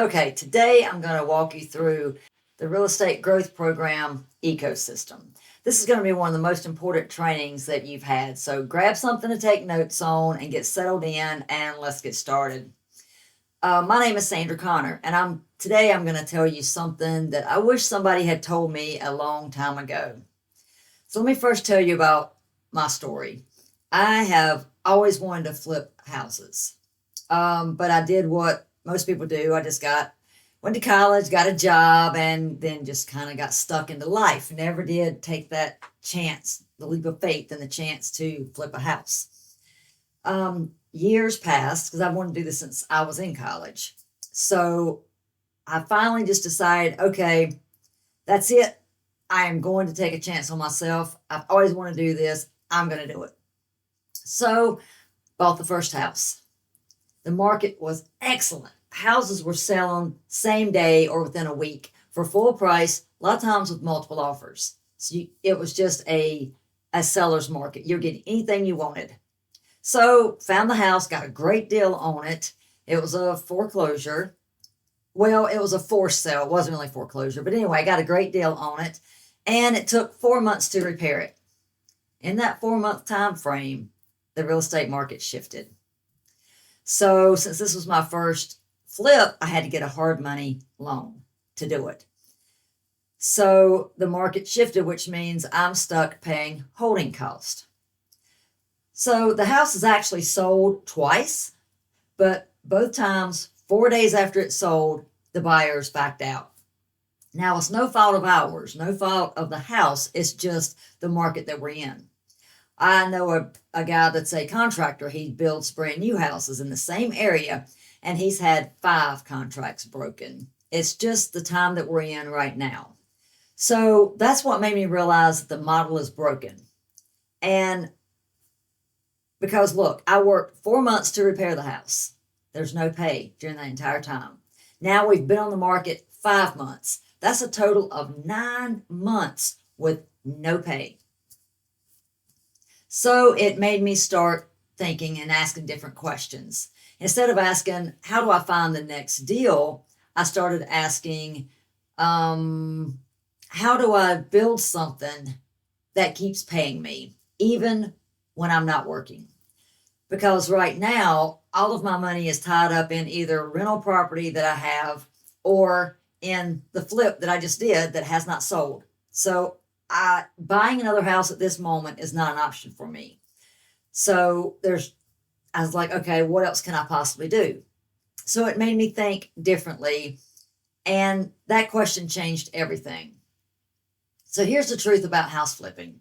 Okay, today I'm going to walk you through the Real Estate Growth Program ecosystem. This is going to be one of the most important trainings that you've had. So grab something to take notes on and get settled in, and let's get started. My name is Sandra Connor, and today I'm going to tell you something that I wish somebody had told me a long time ago. So let me first tell you about my story. I have always wanted to flip houses, but I did what most people do. I just went to college, got a job, and then just kind of got stuck into life. Never did take that chance, the leap of faith, and the chance to flip a house. Years passed because I've wanted to do this since I was in college. So I finally just decided, okay, that's it. I am going to take a chance on myself. I've always wanted to do this. I'm going to do it. So bought the first house. The market was excellent. Houses were selling same day or within a week for full price, a lot of times with multiple offers. So it was just a seller's market. You're getting anything you wanted. So found the house, got a great deal on it. It was a foreclosure. Well, it was a forced sale. It wasn't really foreclosure. But anyway, I got a great deal on it. And it took 4 months to repair it. In that 4-month time frame, the real estate market shifted. So since this was my first flip, I had to get a hard money loan to do it. So the market shifted, which means I'm stuck paying holding cost. So the house is actually sold twice, but both times, 4 days after it sold, the buyers backed out. Now, it's no fault of ours, no fault of the house. It's just the market that we're in. I know a guy that's a contractor. He builds brand new houses in the same area, and he's had 5 contracts broken. It's just the time that we're in right now. So that's what made me realize that the model is broken. And because look, I worked 4 months to repair the house. There's no pay during that entire time. Now we've been on the market 5 months. That's a total of 9 months with no pay. So it made me start thinking and asking different questions. Instead of asking, how do I find the next deal? I started asking, how do I build something that keeps paying me, even when I'm not working? Because right now, all of my money is tied up in either rental property that I have or in the flip that I just did that has not sold. So buying another house at this moment is not an option for me. So I was like, okay, what else can I possibly do? So it made me think differently. And that question changed everything. So here's the truth about house flipping.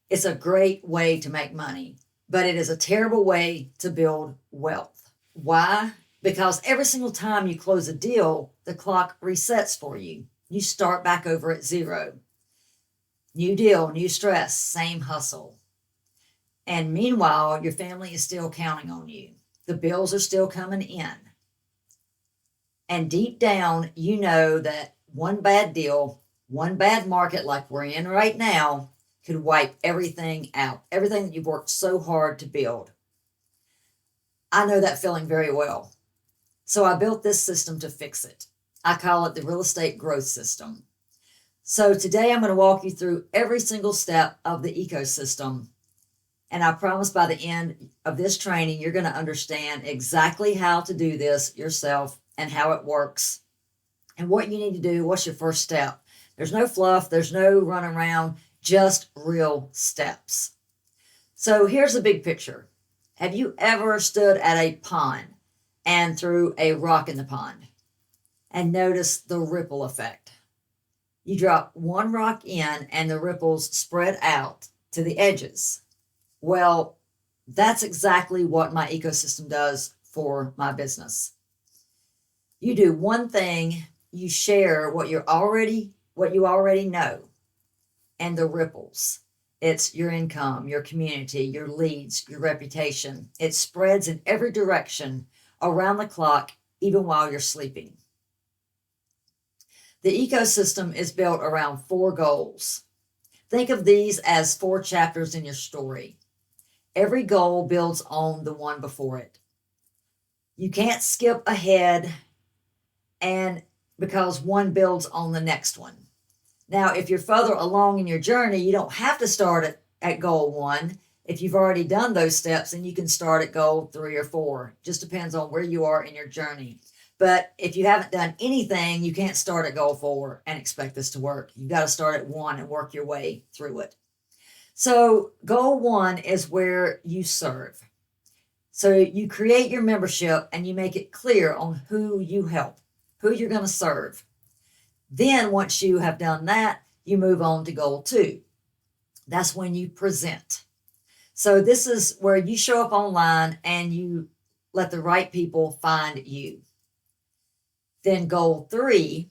It's a great way to make money, but it is a terrible way to build wealth. Why? Because every single time you close a deal, the clock resets for you. You start back over at zero. New deal, new stress, same hustle. And meanwhile, your family is still counting on you. The bills are still coming in. And deep down, you know that one bad deal, one bad market like we're in right now, could wipe everything out, everything that you've worked so hard to build. I know that feeling very well. So I built this system to fix it. I call it the real estate growth system. So today I'm going to walk you through every single step of the ecosystem. And I promise by the end of this training, you're going to understand exactly how to do this yourself and how it works and what you need to do. What's your first step? There's no fluff. There's no run around, just real steps. So here's the big picture. Have you ever stood at a pond and threw a rock in the pond and noticed the ripple effect? You drop one rock in and the ripples spread out to the edges. Well, that's exactly what my ecosystem does for my business. You do one thing, you share what you already know, and the ripples. It's your income, your community, your leads, your reputation. It spreads in every direction around the clock, even while you're sleeping. The ecosystem is built around 4 goals. Think of these as 4 chapters in your story. Every goal builds on the one before it. You can't skip ahead and because one builds on the next one. Now, if you're further along in your journey, you don't have to start at goal 1. If you've already done those steps, then you can start at goal 3 or 4. Just depends on where you are in your journey. But if you haven't done anything, you can't start at goal 4 and expect this to work. You've got to start at 1 and work your way through it. So goal 1 is where you serve. So you create your membership and you make it clear on who you help, who you're going to serve. Then once you have done that, you move on to goal 2. That's when you present. So this is where you show up online and you let the right people find you. Then goal 3.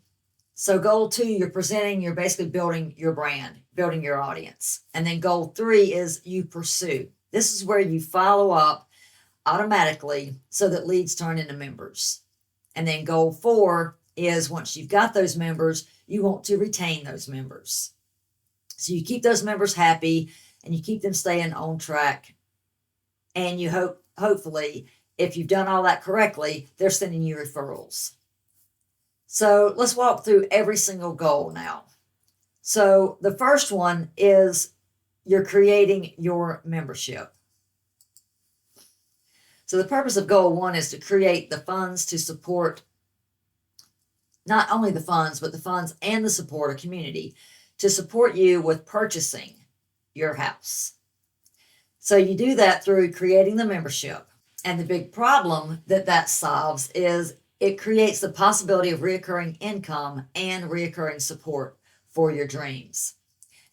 So goal 2, you're presenting, you're basically building your brand, building your audience. And then goal 3 is you pursue. This is where you follow up automatically so that leads turn into members. And then goal 4 is once you've got those members, you want to retain those members. So you keep those members happy and you keep them staying on track. And you hopefully, if you've done all that correctly, they're sending you referrals. So let's walk through every single goal now. So the first one is you're creating your membership. So the purpose of goal 1 is to create the funds to support not only the funds, but the funds and the support of community to support you with purchasing your house. So you do that through creating the membership. And the big problem that solves is it creates the possibility of recurring income and recurring support for your dreams.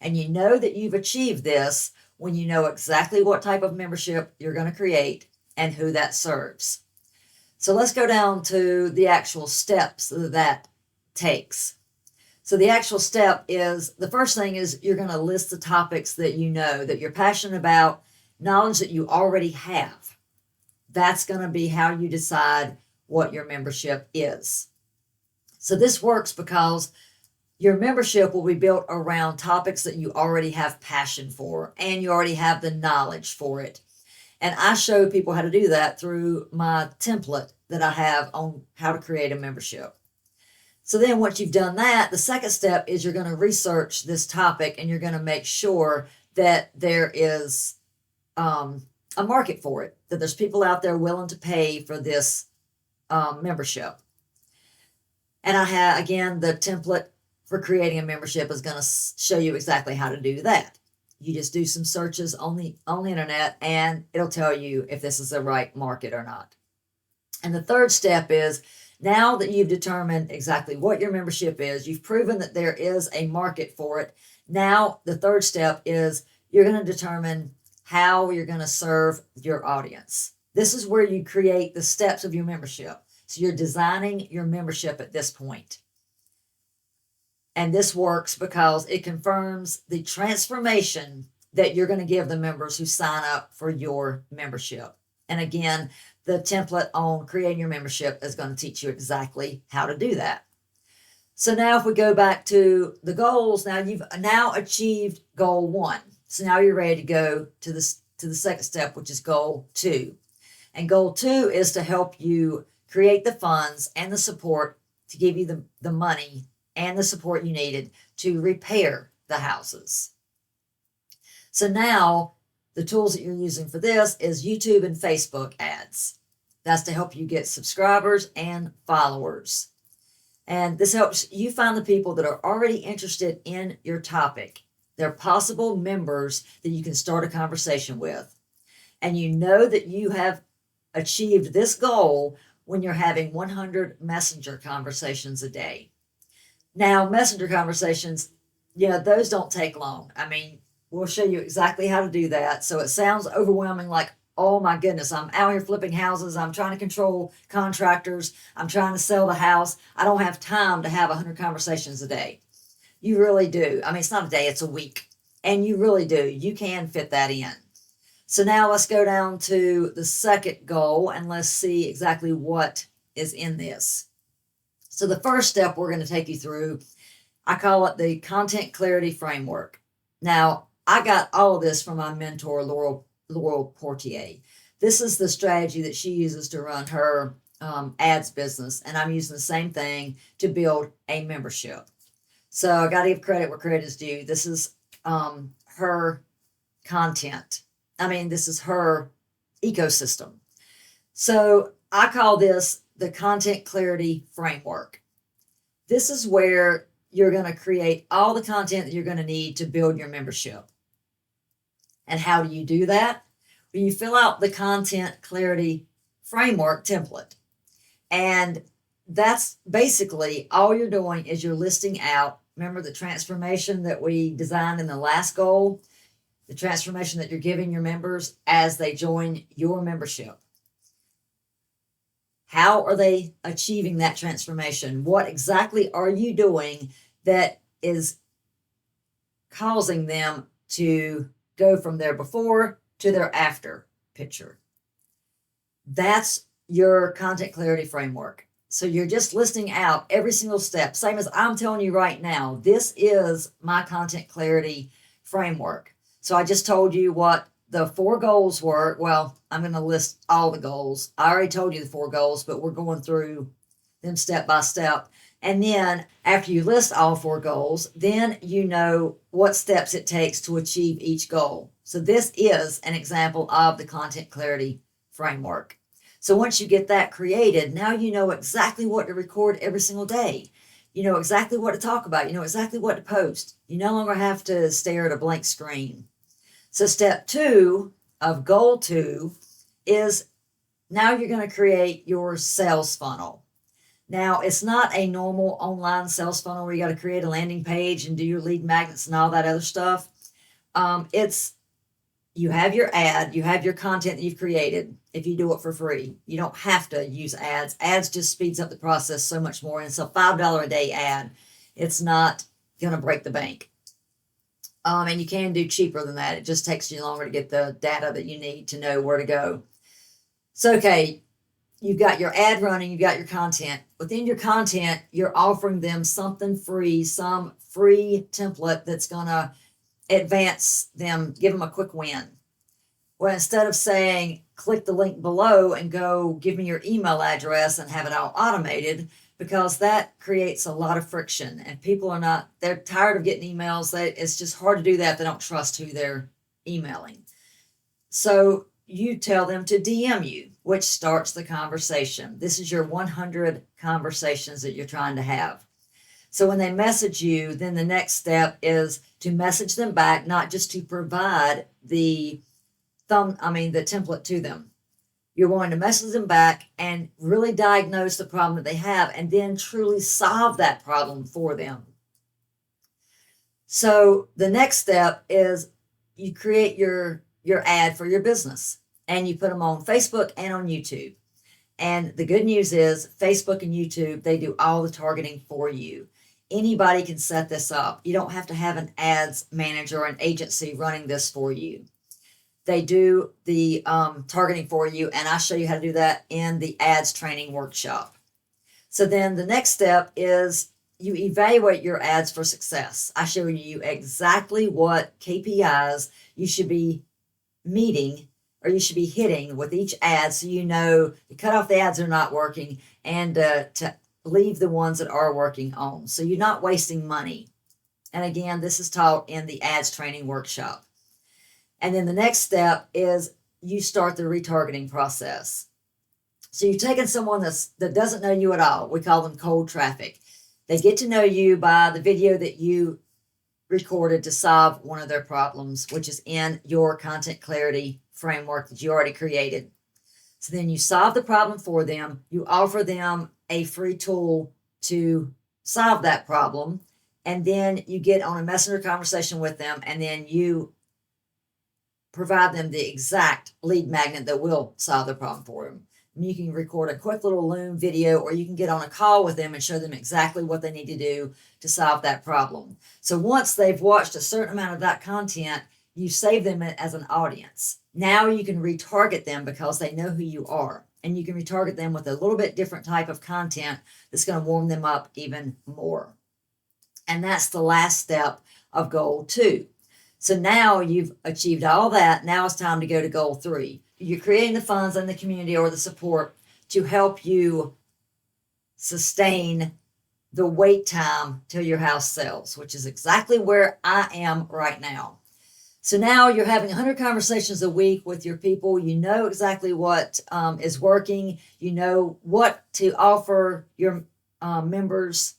And you know that you've achieved this when you know exactly what type of membership you're going to create and who that serves. So let's go down to the actual steps that takes. So the actual step is, the first thing is you're going to list the topics that you know, that you're passionate about, knowledge that you already have. That's going to be how you decide what your membership is. So this works because your membership will be built around topics that you already have passion for and you already have the knowledge for it. And I show people how to do that through my template that I have on how to create a membership. So then once you've done that, the second step is you're going to research this topic and you're going to make sure that there is a market for it, that there's people out there willing to pay for this membership. And I have, again, the template for creating a membership is going to show you exactly how to do that. You just do some searches on the internet and it'll tell you if this is the right market or not. And the third step is, now that you've determined exactly what your membership is, you've proven that there is a market for it. Now the third step is you're going to determine how you're going to serve your audience. This is where you create the steps of your membership. So you're designing your membership at this point. And this works because it confirms the transformation that you're going to give the members who sign up for your membership. And again, the template on creating your membership is going to teach you exactly how to do that. So now if we go back to the goals, now you've now achieved goal 1. So now you're ready to go to the second step, which is goal 2. And goal 2 is to help you create the funds and the support to give you the money and the support you needed to repair the houses. So now the tools that you're using for this is YouTube and Facebook ads. That's to help you get subscribers and followers. And this helps you find the people that are already interested in your topic. They're possible members that you can start a conversation with. And you know that you have achieved this goal when you're having 100 messenger conversations a day. Now, messenger conversations, those don't take long. I mean, we'll show you exactly how to do that. So it sounds overwhelming, like, oh my goodness, I'm out here flipping houses. I'm trying to control contractors. I'm trying to sell the house. I don't have time to have 100 conversations a day. You really do. I mean, it's not a day, it's a week. And you really do. You can fit that in. So now let's go down to the second goal and let's see exactly what is in this. So the first step we're going to take you through, I call it the content clarity framework. Now, I got all of this from my mentor, Laurel Portier. This is the strategy that she uses to run her ads business, and I'm using the same thing to build a membership. So I got to give credit where credit is due. This is her content. This is her ecosystem. So I call this the content clarity framework. This is where you're going to create all the content that you're going to need to build your membership. And how do you do that? When you fill out the content clarity framework template. And that's basically all you're doing is you're listing out, remember the transformation that we designed in the last goal, the transformation that you're giving your members as they join your membership. How are they achieving that transformation? What exactly are you doing that is causing them to go from their before to their after picture? That's your content clarity framework. So you're just listing out every single step, same as I'm telling you right now. This is my content clarity framework. So I just told you what the 4 goals were. Well, I'm going to list all the goals. I already told you the 4 goals, but we're going through them step by step. And then after you list all 4 goals, then you know what steps it takes to achieve each goal. So this is an example of the content clarity framework. So once you get that created, now you know exactly what to record every single day. You know exactly what to talk about. You know exactly what to post. You no longer have to stare at a blank screen. So step 2 of goal 2 is now you're going to create your sales funnel. Now, it's not a normal online sales funnel where you got to create a landing page and do your lead magnets and all that other stuff. You have your ad, you have your content that you've created if you do it for free. You don't have to use ads. Ads just speeds up the process so much more. And it's a $5 a day ad. It's not going to break the bank. And you can do cheaper than that. It just takes you longer to get the data that you need to know where to go. So, okay, you've got your ad running, you've got your content. Within your content, you're offering them something free, some free template that's going to advance them, give them a quick win. Well, instead of saying, click the link below and go give me your email address and have it all automated, because that creates a lot of friction and people are not, they're tired of getting emails. It's just hard to do that if they don't trust who they're emailing. So you tell them to DM you, which starts the conversation. This is your 100 conversations that you're trying to have. So when they message you, then the next step is to message them back, not just to provide the template to them. You're going to message them back and really diagnose the problem that they have and then truly solve that problem for them. So the next step is you create your ad for your business and you put them on Facebook and on YouTube. And the good news is Facebook and YouTube, they do all the targeting for you. Anybody can set this up. You don't have to have an ads manager or an agency running this for you. They do the targeting for you, and I show you how to do that in the ads training workshop. So then the next step is you evaluate your ads for success. I show you exactly what KPIs you should be meeting or you should be hitting with each ad so you know to cut off the ads that are not working and to leave the ones that are working on. So you're not wasting money. And again, this is taught in the ads training workshop. And then the next step is you start the retargeting process. So you're taking someone that doesn't know you at all. We call them cold traffic. They get to know you by the video that you recorded to solve one of their problems, which is in your content clarity framework that you already created. So then you solve the problem for them. You offer them a free tool to solve that problem. And then you get on a messenger conversation with them, and then you provide them the exact lead magnet that will solve the problem for them. And you can record a quick little Loom video, or you can get on a call with them and show them exactly what they need to do to solve that problem. So once they've watched a certain amount of that content, you save them as an audience. Now you can retarget them because they know who you are. And you can retarget them with a little bit different type of content that's going to warm them up even more. And that's the last step of goal 2. So now you've achieved all that. Now it's time to go to goal 3. You're creating the funds and the community or the support to help you sustain the wait time till your house sells, which is exactly where I am right now. So now you're having 100 conversations a week with your people. You know exactly what is working. You know what to offer your members,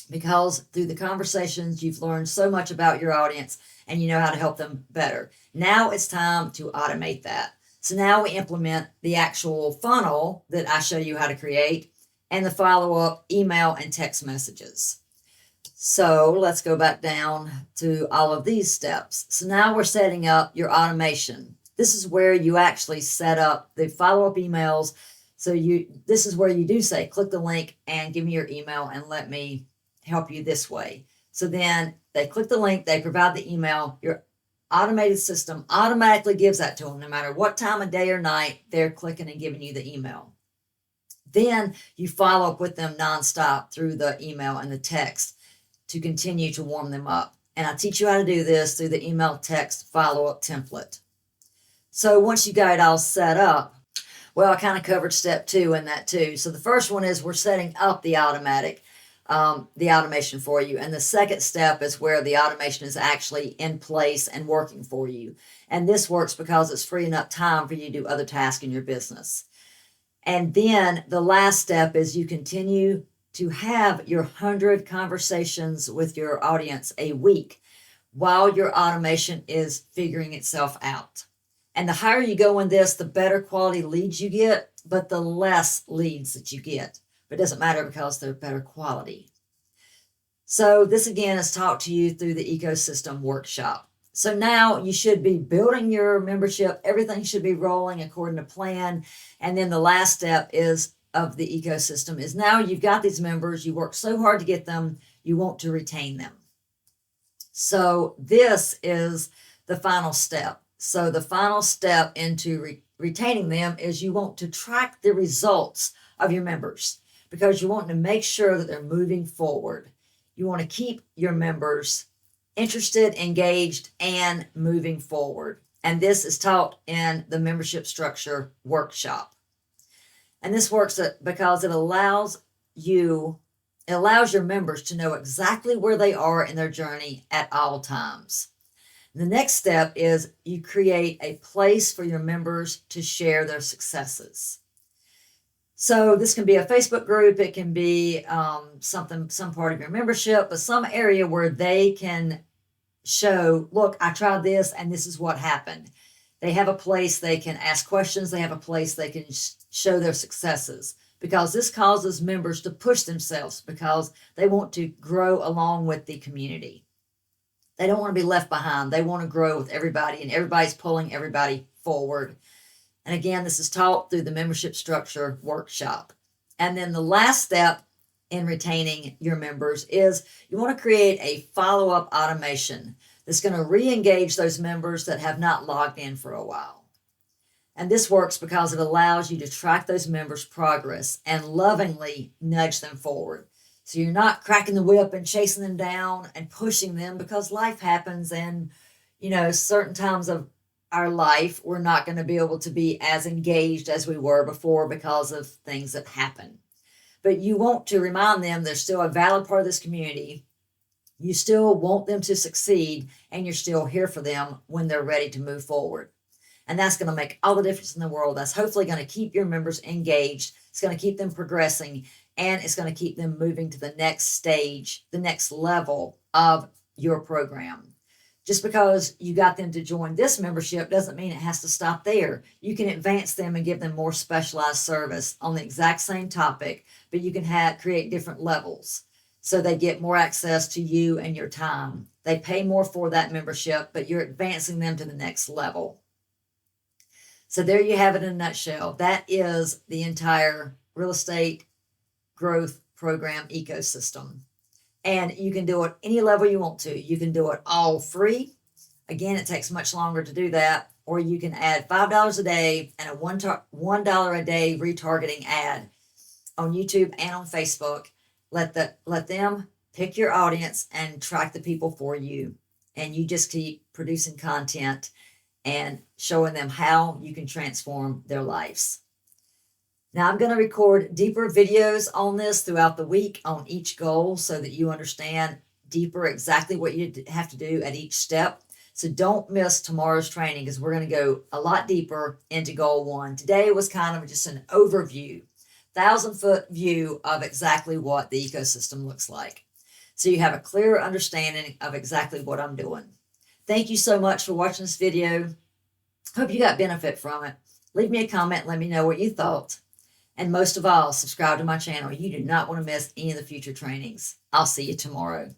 because through the conversations, you've learned so much about your audience and you know how to help them better. Now it's time to automate that. So now we implement the actual funnel that I show you how to create and the follow-up email and text messages. So let's go back down to all of these steps. So now we're setting up your automation. This is where you actually set up the follow-up emails. So this is where you do say, click the link and give me your email and let me help you this way. So then they click the link, they provide the email, your automated system automatically gives that to them. No matter what time of day or night, they're clicking and giving you the email. Then you follow up with them nonstop through the email and the text to continue to warm them up. And I teach you how to do this through the email text follow-up template. So once you got it all set up, well, I kind of covered step 2 in that too. So the first one is we're setting up the automation for you. And the second step is where the automation is actually in place and working for you. And this works because it's freeing up time for you to do other tasks in your business. And then the last step is you continue to have your 100 conversations with your audience a week while your automation is figuring itself out. And the higher you go in this, the better quality leads you get, but the less leads that you get. But it doesn't matter because they're better quality. So this again is taught to you through the ecosystem workshop. So now you should be building your membership. Everything should be rolling according to plan. And then the last step of the ecosystem is now you've got these members, you work so hard to get them, you want to retain them. So this is the final step. So the final step into retaining them is you want to track the results of your members, because you want to make sure that they're moving forward. You want to keep your members interested, engaged, and moving forward. And this is taught in the membership structure workshop. And this works because it allows your members to know exactly where they are in their journey at all times. The next step is you create a place for your members to share their successes. So this can be a Facebook group, it can be some part of your membership, but some area where they can show, look, I tried this and this is what happened. They have a place they can ask questions, they have a place they can show their successes, because this causes members to push themselves because they want to grow along with the community. They don't want to be left behind. They want to grow with everybody, and everybody's pulling everybody forward. And again, this is taught through the membership structure workshop. And then the last step in retaining your members is you want to create a follow-up automation that's going to re-engage those members that have not logged in for a while. And this works because it allows you to track those members' progress and lovingly nudge them forward. So you're not cracking the whip and chasing them down and pushing them, because life happens, and certain times of our life we're not going to be able to be as engaged as we were before because of things that happen. But you want to remind them they're still a valid part of this community. You still want them to succeed, and you're still here for them when they're ready to move forward. And that's going to make all the difference in the world. That's hopefully going to keep your members engaged. It's going to keep them progressing, and it's going to keep them moving to the next stage, the next level of your program. Just because you got them to join this membership doesn't mean it has to stop there. You can advance them and give them more specialized service on the exact same topic, but you can create different levels so they get more access to you and your time. They pay more for that membership, but you're advancing them to the next level. So there you have it in a nutshell. That is the entire real estate growth program ecosystem. And you can do it any level you want to. You can do it all free. Again, it takes much longer to do that. Or you can add $5 a day and a $1 a day retargeting ad on YouTube and on Facebook. Let them pick your audience and track the people for you. And you just keep producing content and showing them how you can transform their lives. Now I'm going to record deeper videos on this throughout the week on each goal so that you understand deeper exactly what you have to do at each step. So don't miss tomorrow's training because we're going to go a lot deeper into goal 1. Today was kind of just an overview, 1,000-foot view of exactly what the ecosystem looks like. So you have a clear understanding of exactly what I'm doing. Thank you so much for watching this video. Hope you got benefit from it. Leave me a comment and let me know what you thought. And most of all, subscribe to my channel. You do not want to miss any of the future trainings. I'll see you tomorrow.